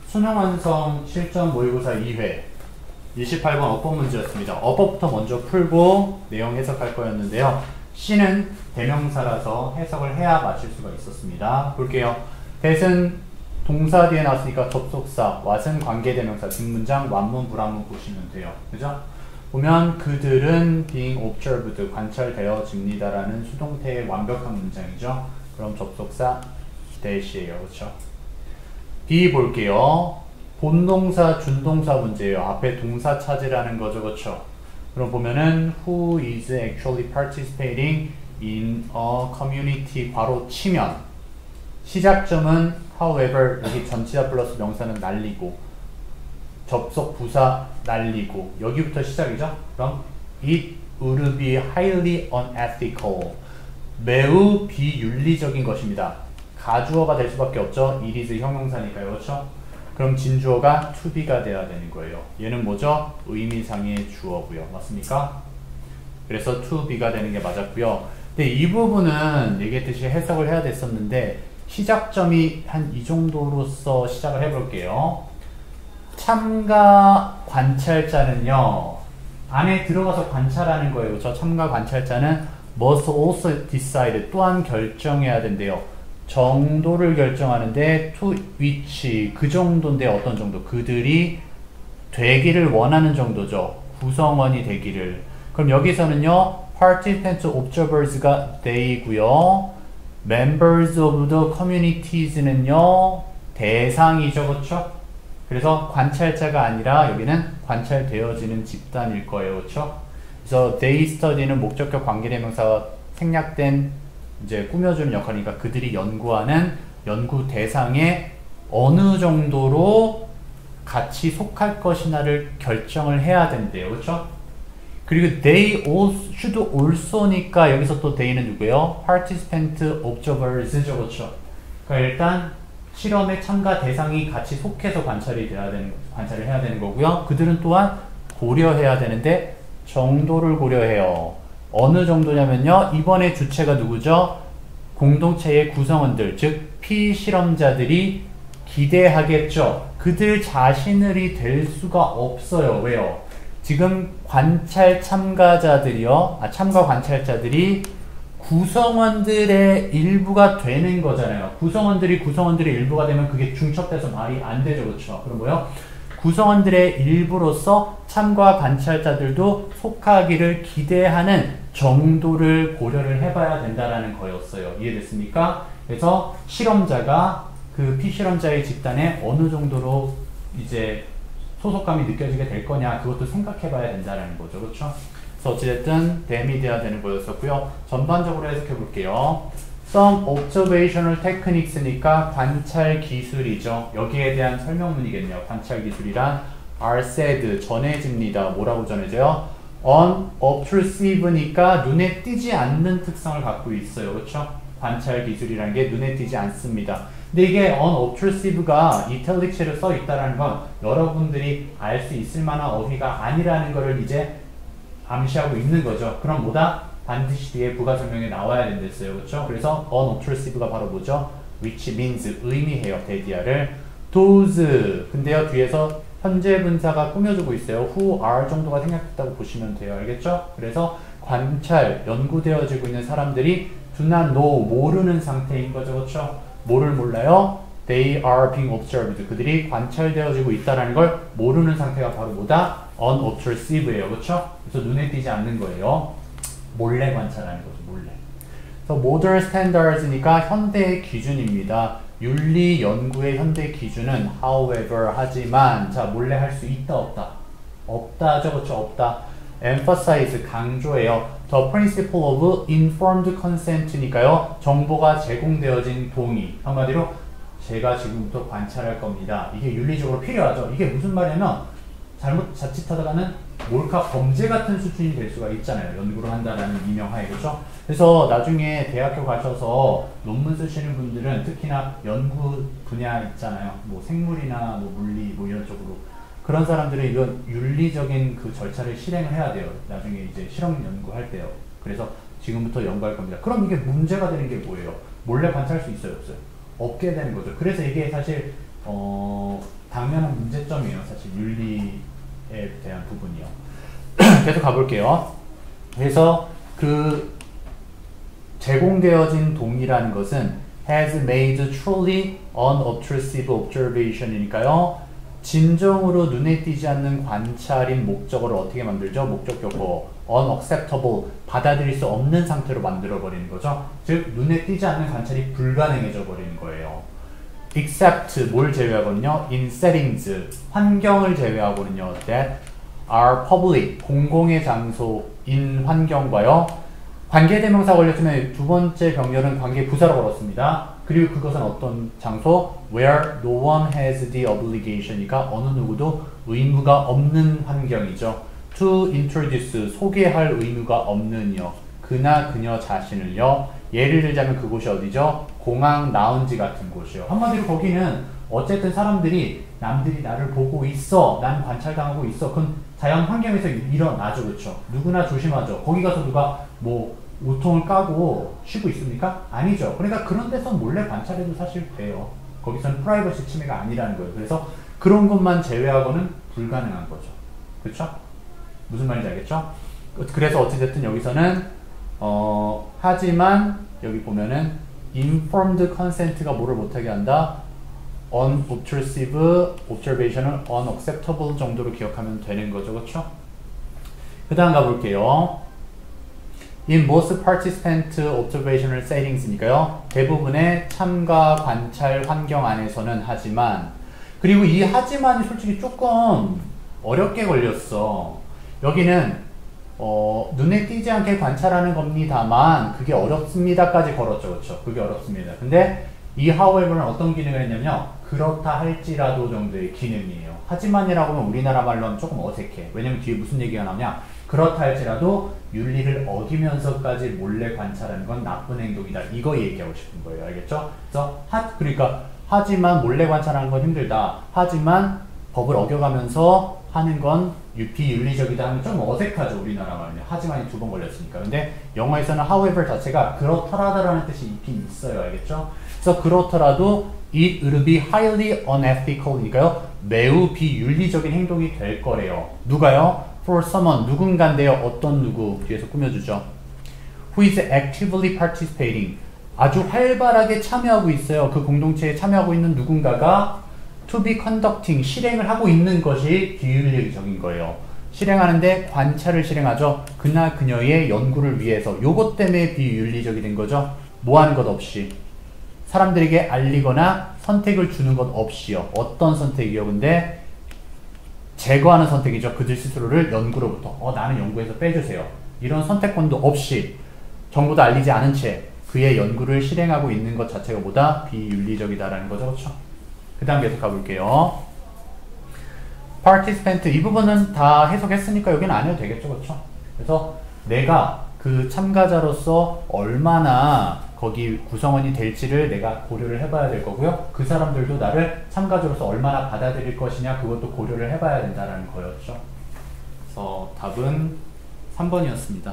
수능 완성 실전 모의고사 2회 28번 어법 문제였습니다. 어법부터 먼저 풀고 내용 해석할 거였는데요. C는 대명사라서 해석을 해야 맞출 수가 있었습니다. 볼게요. that은 동사 뒤에 나왔으니까 접속사, what은 관계대명사, 뒷문장, 완문, 불완문 보시면 돼요. 그죠? 보면 그들은 being observed, 관찰되어집니다라는 수동태의 완벽한 문장이죠. 그럼 접속사 that이에요. 그렇죠? B 볼게요. 본동사, 준동사 문제예요. 앞에 동사 찾으라는 거죠. 그렇죠? 그럼 보면은 who is actually participating in a community 괄호 치면 시작점은 however 여기 전치사 플러스 명사는 날리고 접속 부사 날리고 여기부터 시작이죠. 그럼 it would be highly unethical 매우 비윤리적인 것입니다. 가주어가 될 수밖에 없죠. it is 형용사니까요. 그렇죠? 그럼 진주어가 to be가 돼야 되는 거예요. 얘는 뭐죠? 의미상의 주어고요. 맞습니까? 그래서 to be가 되는 게 맞았고요. 근데 이 부분은 얘기했듯이 해석을 해야 됐었는데 시작점이 한 이 정도로서 시작을 해볼게요. 참가 관찰자는요. 안에 들어가서 관찰하는 거예요. 그렇죠? 참가 관찰자는 must also decide 또한 결정해야 된대요. 정도를 결정하는데 to which 그 정도인데 어떤 정도? 그들이 되기를 원하는 정도죠. 구성원이 되기를. 그럼 여기서는요. participants observers가 they고요. members of the communities는요. 대상이죠. 그렇죠? 그래서 관찰자가 아니라 여기는 관찰되어지는 집단일 거예요. 그렇죠? 그래서 they study는 목적격 관계대명사가 생략된 이제 꾸며주는 역할이니까 그들이 연구하는 연구 대상에 어느 정도로 같이 속할 것이냐를 결정을 해야 된대요. 그렇죠? 그리고 they should also니까 여기서 또 they는 누구예요? participant observers죠. 그렇죠? 그러니까 일단 실험에 참가 대상이 같이 속해서 관찰을 해야 되는 거고요. 그들은 또한 고려해야 되는데 정도를 고려해요. 어느 정도냐면요. 이번에 주체가 누구죠? 공동체의 구성원들, 즉 피실험자들이 기대하겠죠. 그들 자신을이 될 수가 없어요. 왜요? 지금 관찰 참가자들이요. 참가 관찰자들이 구성원들의 일부가 되는 거잖아요. 구성원들의 일부가 되면 그게 중첩돼서 말이 안 되죠. 그렇죠? 그럼 뭐요? 구성원들의 일부로서 참가 관찰자들도 속하기를 기대하는 정도를 고려를 해봐야 된다라는 거였어요. 이해됐습니까? 그래서 실험자가 그 피실험자의 집단에 어느 정도로 이제 소속감이 느껴지게 될 거냐 그것도 생각해봐야 된다라는 거죠. 그렇죠? 그래서 어찌됐든 댐이 돼야 되는 거였었고요. 전반적으로 해석해 볼게요. Some observational techniques니까 관찰 기술이죠. 여기에 대한 설명문이겠네요. 관찰 기술이란 are said, 전해집니다. 뭐라고 전해져요? unobtrusive니까 눈에 띄지 않는 특성을 갖고 있어요. 그렇죠? 관찰 기술이라는 게 눈에 띄지 않습니다. 근데 이게 unobtrusive가 이탈릭시를 써 있다는 건 여러분들이 알 수 있을 만한 어휘가 아니라는 것을 이제 암시하고 있는 거죠. 그럼 뭐다? 반드시 뒤에 부가 설명에 나와야 된댔어요. 그렇죠? 그래서 unobtrusive가 바로 뭐죠? which means 의미해요. 대디아를 those 근데요 뒤에서 현재 분사가 꾸며주고 있어요. who are 정도가 생략됐다고 보시면 돼요. 알겠죠? 그래서 관찰, 연구되어지고 있는 사람들이 do not know, 모르는 상태인 거죠. 그렇죠? 뭐를 몰라요? They are being observed. 그들이 관찰되어지고 있다는 걸 모르는 상태가 바로 뭐다? unobtrusive예요. 그렇죠? 그래서 눈에 띄지 않는 거예요. 몰래 관찰하는 거죠. 몰래. 그래서 modern standards니까 현대의 기준입니다. 윤리 연구의 현대 기준은 however 하지만 자 몰래 할 수 있다 없다? 없다죠. 그렇죠? 없다. emphasize 강조해요. The principle of informed consent니까요. 정보가 제공되어진 동의. 한마디로 제가 지금부터 관찰할 겁니다. 이게 윤리적으로 필요하죠. 이게 무슨 말이냐면 자칫하다가는 몰카 범죄 같은 수준이 될 수가 있잖아요. 연구를 한다라는 이명하에. 그렇죠? 그래서 나중에 대학교 가셔서 논문 쓰시는 분들은 특히나 연구 분야 있잖아요. 뭐 생물이나 뭐 물리 뭐 이런 쪽으로 그런 사람들은 이런 윤리적인 그 절차를 실행을 해야 돼요. 나중에 이제 실험 연구할 때요. 그래서 지금부터 연구할 겁니다. 그럼 이게 문제가 되는 게 뭐예요? 몰래 관찰할 수 있어요? 없어요? 없게 되는 거죠. 그래서 이게 사실 윤리에 대한 부분이요. 계속 가볼게요. 그래서 그 제공되어진 동의라는 것은 has made truly unobtrusive observation이니까요. 진정으로 눈에 띄지 않는 관찰인 목적어를 어떻게 만들죠? 목적격어 unacceptable, 받아들일 수 없는 상태로 만들어버리는 거죠. 즉 눈에 띄지 않는 관찰이 불가능해져 버리는 거예요. except 뭘 제외하거든요? in settings, 환경을 제외하고는요. that are public, 공공의 장소인 환경과요. 관계대명사 걸렸으면 두 번째 병렬은 관계 부사로 걸었습니다. 그리고 그것은 어떤 장소? where no one has the obligation이니까 어느 누구도 의무가 없는 환경이죠. to introduce, 소개할 의무가 없는요. 그나 그녀 자신을요. 예를 들자면 그곳이 어디죠? 공항, 라운지 같은 곳이요. 한마디로 거기는 어쨌든 사람들이 남들이 나를 보고 있어, 난 관찰당하고 있어. 그건 자연 환경에서 일어나죠, 그렇죠? 누구나 조심하죠. 거기 가서 누가 뭐 우통을 까고 쉬고 있습니까? 아니죠. 그러니까 그런 데서 몰래 관찰해도 사실 돼요. 거기서는 프라이버시 침해가 아니라는 거예요. 그래서 그런 것만 제외하고는 불가능한 거죠. 그렇죠? 무슨 말인지 알겠죠? 그래서 어찌됐든 여기서는 하지만 여기 보면은 informed consent가 뭐를 못하게 한다? unobtrusive observation을 unacceptable 정도로 기억하면 되는 거죠. 그렇죠? 그 다음 가볼게요. In most participant observational settings니까요. 대부분의 참가 관찰 환경 안에서는 하지만, 그리고 이 하지만이 솔직히 조금 어렵게 걸렸어. 여기는 눈에 띄지 않게 관찰하는 겁니다만 그게 어렵습니다까지 걸었죠. 그렇죠? 그게 어렵습니다. 근데 이 however는 어떤 기능을 했냐면요. 그렇다 할지라도 정도의 기능이에요. 하지만이라고 하면 우리나라 말로는 조금 어색해. 왜냐면 뒤에 무슨 얘기가 나오냐. 그렇다 할지라도 윤리를 어기면서까지 몰래 관찰하는 건 나쁜 행동이다. 이거 얘기하고 싶은 거예요. 알겠죠? 그래서 그러니까 하지만 몰래 관찰하는 건 힘들다. 하지만 법을 어겨가면서 하는 건 비윤리적이다 하면 좀 어색하죠. 우리나라 말은요. 하지만이 두 번 걸렸으니까. 근데 영어에서는 however 자체가 그렇더라도라는 뜻이 있긴 있어요. 알겠죠? 그래서 그렇더라도 it would be highly unethical이니까요. 매우 비윤리적인 행동이 될 거래요. 누가요? For someone, 누군가인데요. 어떤 누구? 뒤에서 꾸며주죠. Who is actively participating. 아주 활발하게 참여하고 있어요. 그 공동체에 참여하고 있는 누군가가 to be conducting, 실행을 하고 있는 것이 비윤리적인 거예요. 실행하는데 관찰을 실행하죠. 그나 그녀의 연구를 위해서. 요것 때문에 비윤리적이 된 거죠. 뭐 하는 것 없이. 사람들에게 알리거나 선택을 주는 것 없이요. 어떤 선택이요? 근데 제거하는 선택이죠. 그들 스스로를 연구로부터. 나는 연구에서 빼주세요. 이런 선택권도 없이 정보도 알리지 않은 채 그의 연구를 실행하고 있는 것 자체가 보다 비윤리적이다라는 거죠. 그렇죠? 그 다음 계속 가볼게요. participant, 이 부분은 다 해석했으니까 여기는 안 해도 되겠죠. 그렇죠? 그래서 내가 그 참가자로서 얼마나 거기 구성원이 될지를 내가 고려를 해봐야 될 거고요. 그 사람들도 나를 참가자로서 얼마나 받아들일 것이냐 그것도 고려를 해봐야 된다는 거였죠. 그래서 답은 3번이었습니다.